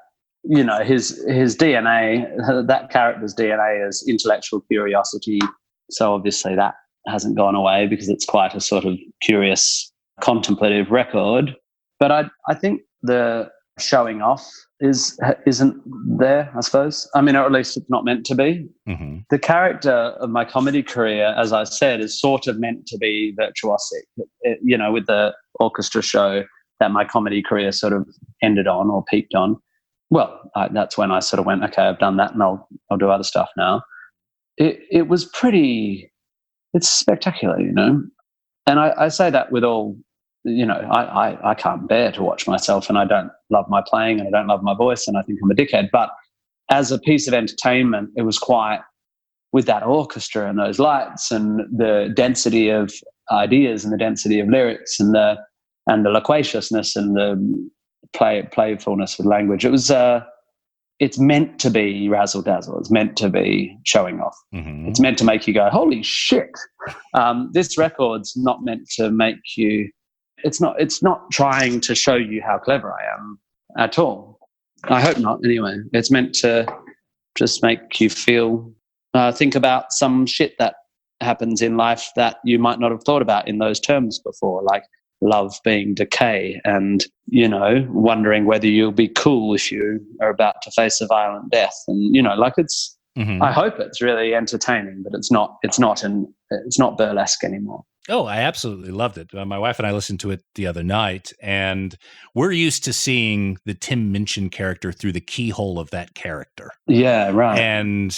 Speaker 2: his DNA, that character's DNA is intellectual curiosity. So obviously that hasn't gone away because it's quite a sort of curious, contemplative record. But I think the showing off isn't there, I suppose. I mean, or at least it's not meant to be. The character of my comedy career, as I said, is sort of meant to be virtuosic. With the orchestra show that my comedy career sort of ended on or peaked on. Well, that's when I sort of went, okay, I've done that and I'll do other stuff now. It was it's spectacular, And I say that with all, I can't bear to watch myself, and I don't love my playing, and I don't love my voice, and I think I'm a dickhead. But as a piece of entertainment, it was quite, with that orchestra and those lights and the density of ideas and the density of lyrics and the loquaciousness and the playfulness with language. It was it's meant to be razzle dazzle. It's meant to be showing off. It's meant to make you go, holy shit. This record's not meant to make you, it's not trying to show you how clever I am. at all. I hope not, anyway. It's meant to just make you feel, think about some shit that happens in life that you might not have thought about in those terms before, like love being decay and, wondering whether you'll be cool if you are about to face a violent death. And, it's, I hope it's really entertaining, but it's not burlesque anymore.
Speaker 1: Oh, I absolutely loved it. My wife and I listened to it the other night, and we're used to seeing the Tim Minchin character through the keyhole of that character.
Speaker 2: Yeah, right.
Speaker 1: And,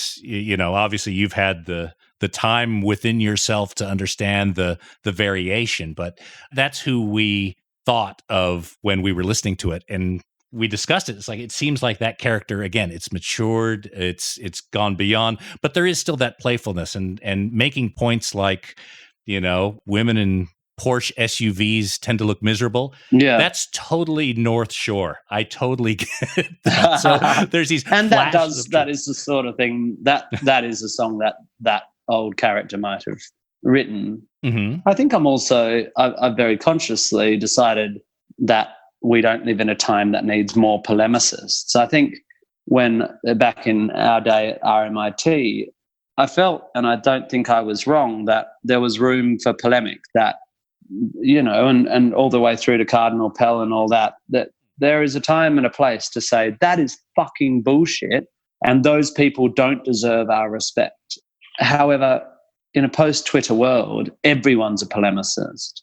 Speaker 1: obviously you've had the time within yourself to understand the variation, but that's who we thought of when we were listening to it. And we discussed it. It's like, it seems like that character, again, it's matured, it's gone beyond, but there is still that playfulness and making points like, women in Porsche SUVs tend to look miserable.
Speaker 2: Yeah.
Speaker 1: That's totally North Shore. I totally get that. So there's these
Speaker 2: and that is the sort of thing that is a song that old character might have written.
Speaker 1: Mm-hmm.
Speaker 2: I think I've very consciously decided that we don't live in a time that needs more polemicists. I think when back in our day at RMIT, I felt, and I don't think I was wrong, that there was room for polemic, that, and all the way through to Cardinal Pell and all that there is a time and a place to say that is fucking bullshit and those people don't deserve our respect. However, in a post-Twitter world, everyone's a polemicist.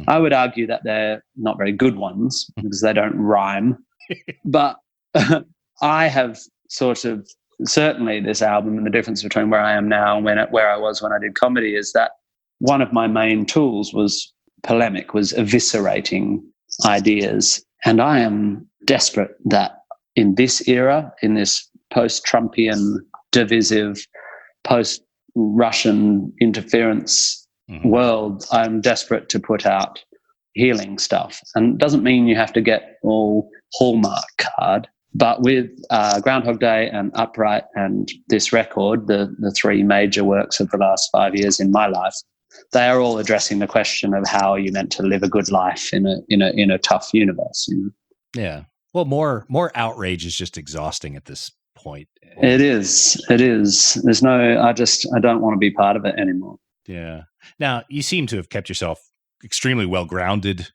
Speaker 2: I would argue that they're not very good ones because they don't rhyme. But I have sort of, certainly this album and the difference between where I am now and where I was when I did comedy is that one of my main tools was polemic, was eviscerating ideas. And I am desperate that in this era, in this post-Trumpian, divisive, post-Russian interference world, I'm desperate to put out healing stuff. And it doesn't mean you have to get all Hallmark card, but with Groundhog Day and Upright and this record, the three major works of the last 5 years in my life, they are all addressing the question of how are you meant to live a good life in a tough universe.
Speaker 1: Yeah. Well, more outrage is just exhausting at this point.
Speaker 2: It is. There's I don't want to be part of it anymore.
Speaker 1: Yeah. Now, you seem to have kept yourself extremely well grounded,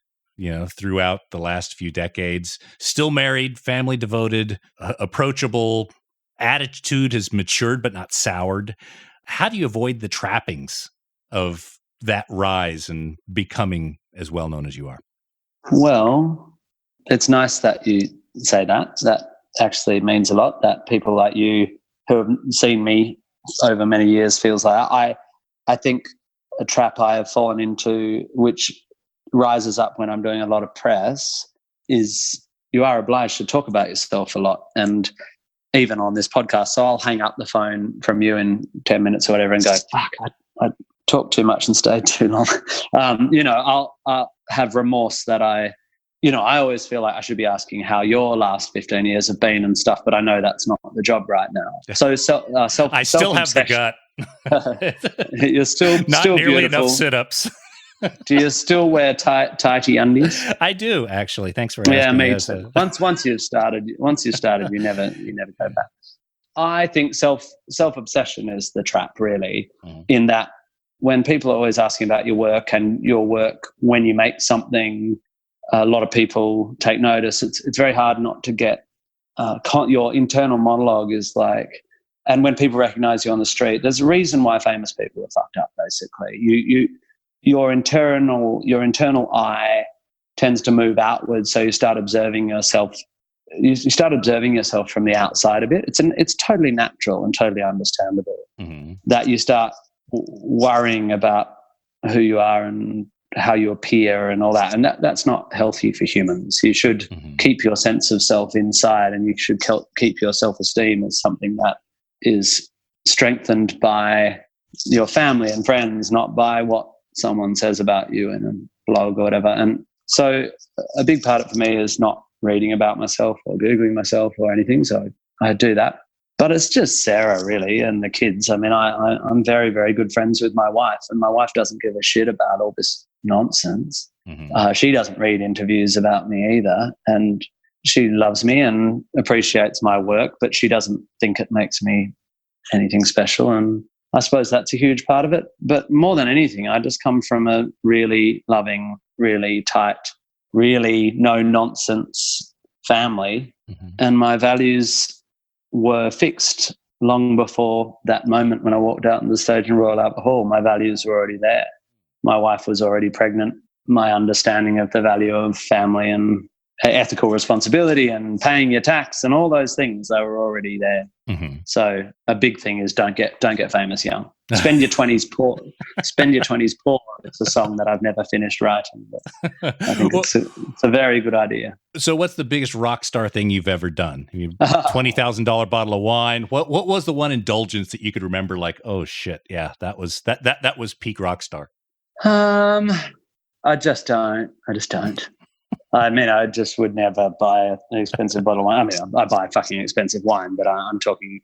Speaker 1: throughout the last few decades. Still married, family devoted, approachable. Attitude has matured but not soured. How do you avoid the trappings of that rise and becoming as well known as you are?
Speaker 2: Well, it's nice that you say that. That actually means a lot, that people like you who have seen me over many years feels like I think a trap I have fallen into, which rises up when I'm doing a lot of press, is you are obliged to talk about yourself a lot. And even on this podcast, so I'll hang up the phone from you in 10 minutes or whatever and go, fuck, I talked too much and stayed too long. I'll have remorse that I always feel like I should be asking how your last 15 years have been and stuff, but I know that's not the job right now. So
Speaker 1: I still have the gut.
Speaker 2: You're still
Speaker 1: not
Speaker 2: still
Speaker 1: nearly
Speaker 2: beautiful.
Speaker 1: Enough sit-ups.
Speaker 2: Do you still wear tighty undies?
Speaker 1: I do, actually. Thanks for asking.
Speaker 2: Yeah, me too. Once you've started, you never go back. I think self-obsession is the trap, really, in that when people are always asking about your work and your work, when you make something, a lot of people take notice. It's very hard not to get your internal monologue is like, and when people recognize you on the street, there's a reason why famous people are fucked up, basically. Your internal eye tends to move outwards, so you start observing yourself. You start observing yourself from the outside a bit. It's totally natural and totally understandable that you start worrying about who you are and how you appear and all that, and that's not healthy for humans. You should keep your sense of self inside, and you should keep your self-esteem as something that is strengthened by your family and friends, not by what someone says about you in a blog or whatever. And so a big part of it for me is not reading about myself or Googling myself or anything. So I do that. But it's just Sarah, really, and the kids. I mean, I'm very, very good friends with my wife, and my wife doesn't give a shit about all this nonsense. She doesn't read interviews about me either. And she loves me and appreciates my work, but she doesn't think it makes me anything special. And I suppose that's a huge part of it. But more than anything, I just come from a really loving, really tight, really no-nonsense family. Mm-hmm. And my values were fixed long before that moment when I walked out on the stage in Royal Albert Hall. My values were already there. My wife was already pregnant. My understanding of the value of family and ethical responsibility and paying your tax and all those things, they were already there. Mm-hmm. So a big thing is don't get famous young. Spend your 20s poor. Spend your 20s poor. It's a song that I've never finished writing, but I think it's a very good idea.
Speaker 1: So what's the biggest rock star thing you've ever done? I mean, $20,000 bottle of wine. What was the one indulgence that you could remember, like, oh shit, yeah, that was peak rock star?
Speaker 2: I just don't. I mean, I just would never buy an expensive bottle of wine. I mean, I buy fucking expensive wine, but I'm talking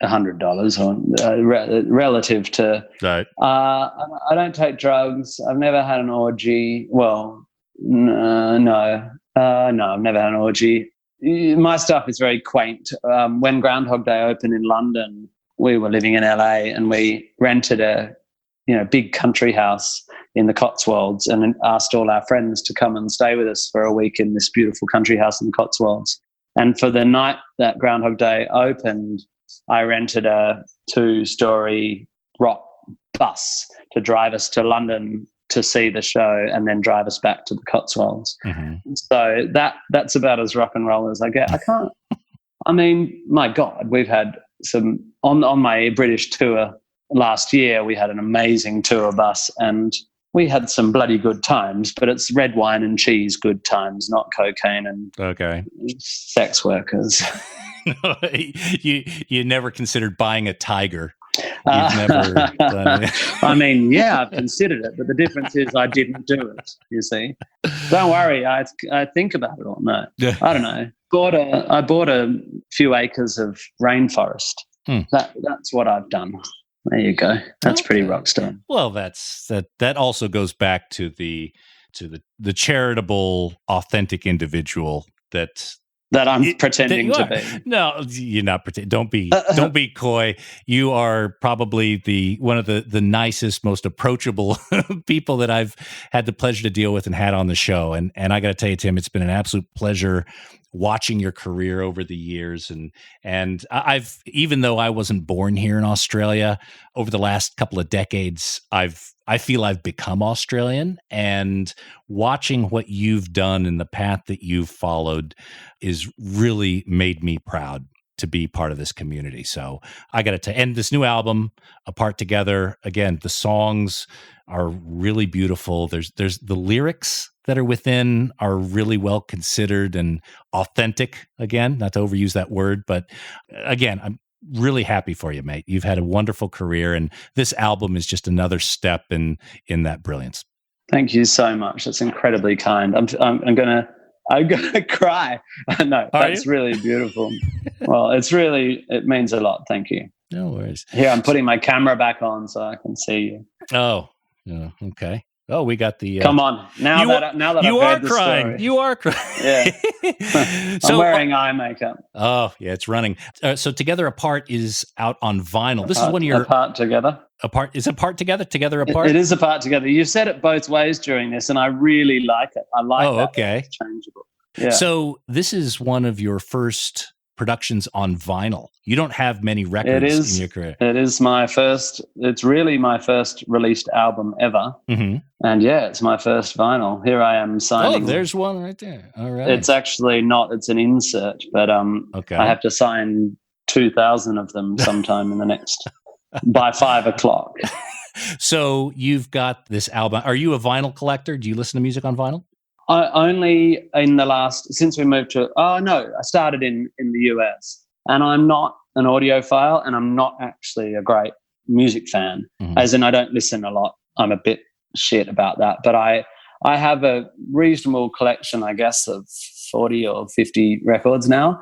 Speaker 2: $100 or relative to.
Speaker 1: Right.
Speaker 2: I don't take drugs. I've never had an orgy. Well, no, I've never had an orgy. My stuff is very quaint. When Groundhog Day opened in London, we were living in LA and we rented a big country house in the Cotswolds and asked all our friends to come and stay with us for a week in this beautiful country house in the Cotswolds. And for the night that Groundhog Day opened, I rented a 2-story rock bus to drive us to London to see the show and then drive us back to the Cotswolds. Mm-hmm. So that's about as rock and roll as I get. I mean, my God, we've had some, on my British tour last year, we had an amazing tour bus and we had some bloody good times, but it's red wine and cheese good times, not cocaine and sex workers.
Speaker 1: No, you never considered buying a tiger. You've never done it.
Speaker 2: I mean, yeah, I've considered it, but the difference is I didn't do it, you see. Don't worry, I think about it all. No, I don't know. I bought a few acres of rainforest. That's what I've done. There you go. That's pretty rock star.
Speaker 1: Well, that also goes back to the charitable, authentic individual that
Speaker 2: I'm pretending to be.
Speaker 1: No, you're not pretending. Don't be coy. You are probably one of the nicest, most approachable people that I've had the pleasure to deal with and had on the show. And I got to tell you, Tim, it's been an absolute pleasure watching your career over the years. And I've, even though I wasn't born here in Australia, over the last couple of decades, I feel I've become Australian, and watching what you've done and the path that you've followed is really made me proud to be part of this community. So I got to end this new album, Apart Together. Again, the songs are really beautiful. There's the lyrics that are within are really well considered and authentic. Again, not to overuse that word, but again, I'm really happy for you, mate. You've had a wonderful career, and this album is just another step in that brilliance.
Speaker 2: Thank you so much. That's incredibly kind. I'm gonna cry. No, that's really beautiful. Well, it means a lot. Thank you.
Speaker 1: No worries.
Speaker 2: Here, I'm putting my camera back on so I can see you.
Speaker 1: Oh, yeah, okay. Oh, we got the.
Speaker 2: Come on! Now that
Speaker 1: you
Speaker 2: I've
Speaker 1: are
Speaker 2: heard the
Speaker 1: crying.
Speaker 2: story.
Speaker 1: You are crying.
Speaker 2: Yeah. I'm wearing eye makeup.
Speaker 1: Oh, yeah, it's running. So, Together Apart is out on vinyl. This is one of your
Speaker 2: Apart Together.
Speaker 1: Apart is Apart Together. Together Apart.
Speaker 2: It is Apart Together. You've said it both ways during this, and I really like it. I like.
Speaker 1: Oh,
Speaker 2: that
Speaker 1: okay.
Speaker 2: It's changeable. Yeah.
Speaker 1: So this is one of your first productions on vinyl. You don't have many records in your career.
Speaker 2: It is my first. It's really my first released album ever. Mm-hmm. And yeah, it's my first vinyl. Here I am signing.
Speaker 1: Oh, there's one right there. All right.
Speaker 2: It's actually not. It's an insert, but
Speaker 1: okay.
Speaker 2: I have to sign 2,000 of them sometime in the next by 5 o'clock.
Speaker 1: So you've got this album. Are you a vinyl collector? Do you listen to music on vinyl?
Speaker 2: Only in the last, since we moved to, I started in the US, and I'm not an audiophile, and I'm not actually a great music fan, as in I don't listen a lot. I'm a bit shit about that, but I have a reasonable collection, I guess, of 40 or 50 records now.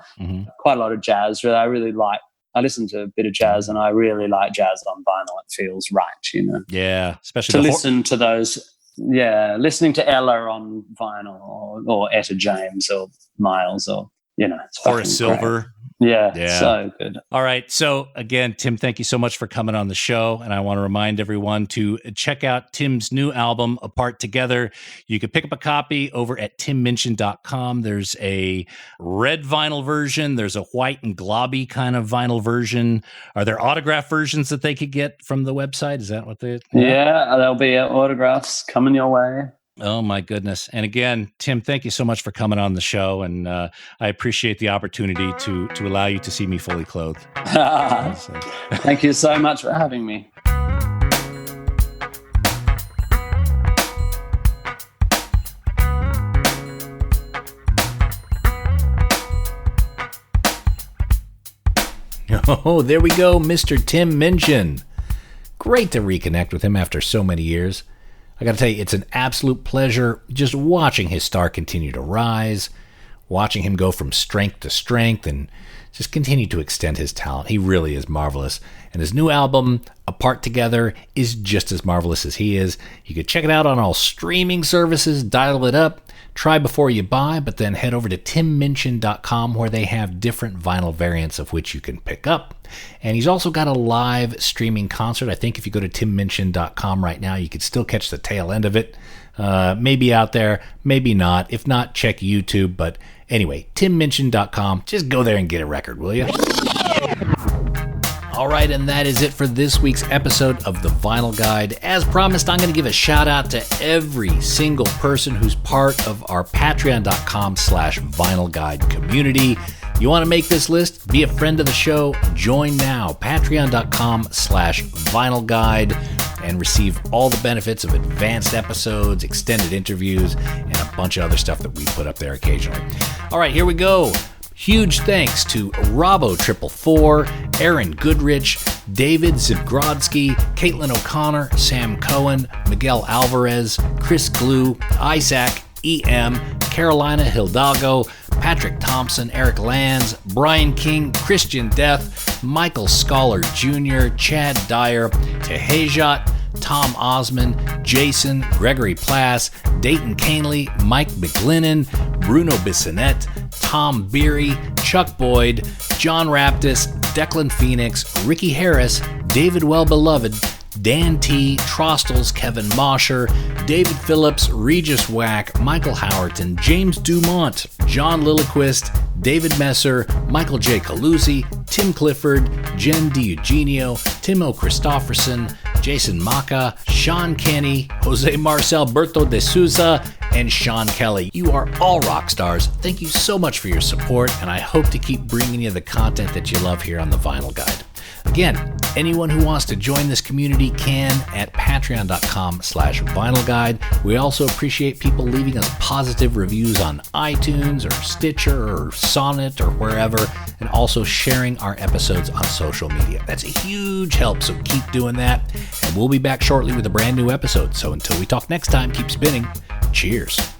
Speaker 2: Quite a lot of jazz. I really like, I listen to a bit of jazz, and I really like jazz on vinyl. It feels right,
Speaker 1: Yeah, especially
Speaker 2: to listen to those listening to Ella on vinyl or Etta James or Miles or, it's
Speaker 1: Horace Silver.
Speaker 2: Great. Yeah, so good.
Speaker 1: All right. So again, Tim, thank you so much for coming on the show. And I want to remind everyone to check out Tim's new album, Apart Together. You can pick up a copy over at timminchin.com. There's a red vinyl version. There's a white and globby kind of vinyl version. Are there autograph versions that they could get from the website? Is that what they...
Speaker 2: Yeah, there'll be autographs coming your way.
Speaker 1: Oh, my goodness. And again, Tim, thank you so much for coming on the show. And I appreciate the opportunity to allow you to see me fully clothed.
Speaker 2: Thank you so much for having me.
Speaker 1: Oh, there we go, Mr. Tim Minchin. Great to reconnect with him after so many years. I got to tell you, it's an absolute pleasure just watching his star continue to rise, watching him go from strength to strength, and just continue to extend his talent. He really is marvelous. And his new album, Apart Together, is just as marvelous as he is. You can check it out on all streaming services, dial it up, try before you buy, but then head over to timminchin.com where they have different vinyl variants of which you can pick up. And he's also got a live streaming concert. I think if you go to timminchin.com right now, you could still catch the tail end of it. Maybe out there, maybe not. If not, check YouTube. But anyway, timminchin.com. Just go there and get a record, will you? All right, and that is it for this week's episode of The Vinyl Guide. As promised, I'm going to give a shout out to every single person who's part of our patreon.com/vinyl guide community. You want to make this list? Be a friend of the show? Join now, patreon.com/vinyl guide, and receive all the benefits of advanced episodes, extended interviews, and a bunch of other stuff that we put up there occasionally. All right, here we go. Huge thanks to Robo444, Aaron Goodrich, David Zibgrodsky, Caitlin O'Connor, Sam Cohen, Miguel Alvarez, Chris Glue, Isaac, E.M., Carolina Hidalgo, Patrick Thompson, Eric Lands, Brian King, Christian Death, Michael Scholar Jr., Chad Dyer, Tehejat, Tom Osman, Jason, Gregory Plass, Dayton Canley, Mike McGlinnan, Bruno Bissonette, Tom Beery, Chuck Boyd, John Raptis, Declan Phoenix, Ricky Harris, David Wellbeloved, Dan T., Trostles, Kevin Mosher, David Phillips, Regis Wack, Michael Howerton, James Dumont, John Lilliquist, David Messer, Michael J. Caluzzi, Tim Clifford, Jen DiEugenio, Timo Christofferson, Jason Maka, Sean Kenny, Jose Marcel Berto de Souza, and Sean Kelly. You are all rock stars. Thank you so much for your support, and I hope to keep bringing you the content that you love here on The Vinyl Guide. Again, anyone who wants to join this community can at patreon.com/vinyl guide. We also appreciate people leaving us positive reviews on iTunes or Stitcher or Sonnet or wherever, and also sharing our episodes on social media. That's a huge help, so keep doing that. And we'll be back shortly with a brand new episode. So until we talk next time, keep spinning. Cheers.